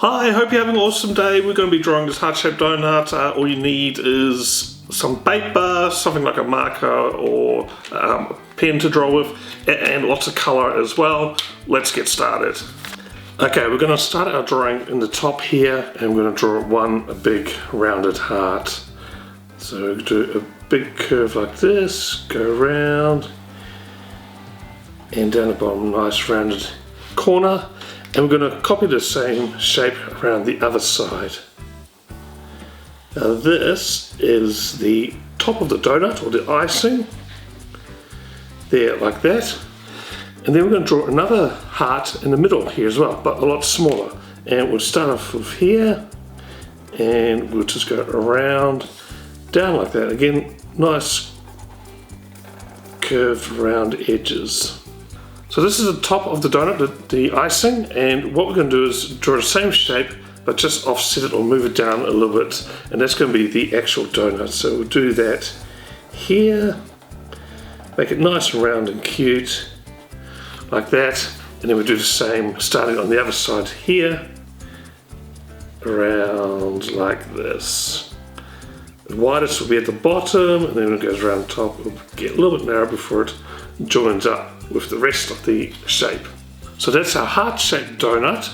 Hi, hope you're having an awesome day. We're going to be drawing this heart-shaped donut. All you need is some paper, something like a marker or a pen to draw with, and lots of colour as well. Let's get started. Okay, we're going to start our drawing in the top here, and we're going to draw a big rounded heart. So do a big curve like this, go around, and down the bottom, nice rounded corner. And we're going to copy the same shape around the other side. Now this is the top of the donut, or the icing. There, like that. And then we're going to draw another heart in the middle here as well, but a lot smaller. And we'll start off with here, and we'll just go around, down like that. Again, nice curved round edges. So this is the top of the donut, the icing, and what we're going to do is draw the same shape, but just offset it or move it down a little bit, and that's going to be the actual donut. So we'll do that here, make it nice and round and cute, like that, and then we'll do the same starting on the other side here, around like this. The widest will be at the bottom, and then it goes around the top. It'll get a little bit narrow before it joins up with the rest of the shape. So that's our heart-shaped donut,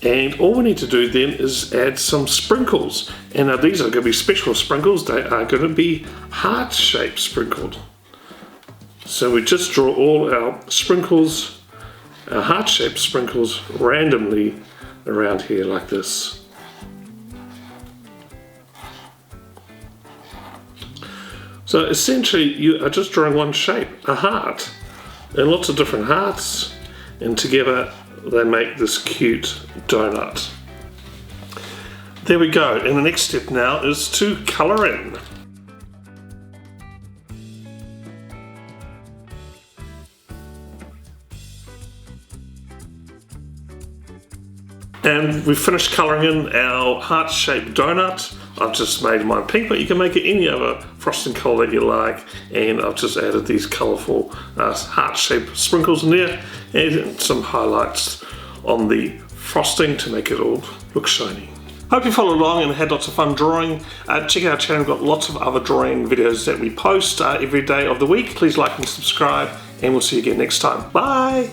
and all we need to do then is add some sprinkles. And now these are going to be special sprinkles. They are going to be heart-shaped sprinkled. So we just draw all our sprinkles, our heart-shaped sprinkles, randomly around here like this. So essentially you are just drawing one shape, a heart, and lots of different hearts, and together they make this cute donut. There we go, and the next step now is to colour in. And we've finished colouring in our heart-shaped donut. I've just made mine pink, but you can make it any other frosting colour that you like. And I've just added these colourful heart-shaped sprinkles in there, and some highlights on the frosting to make it all look shiny. Hope you followed along and had lots of fun drawing. Check out our channel, we've got lots of other drawing videos that we post every day of the week. Please like and subscribe, and we'll see you again next time. Bye!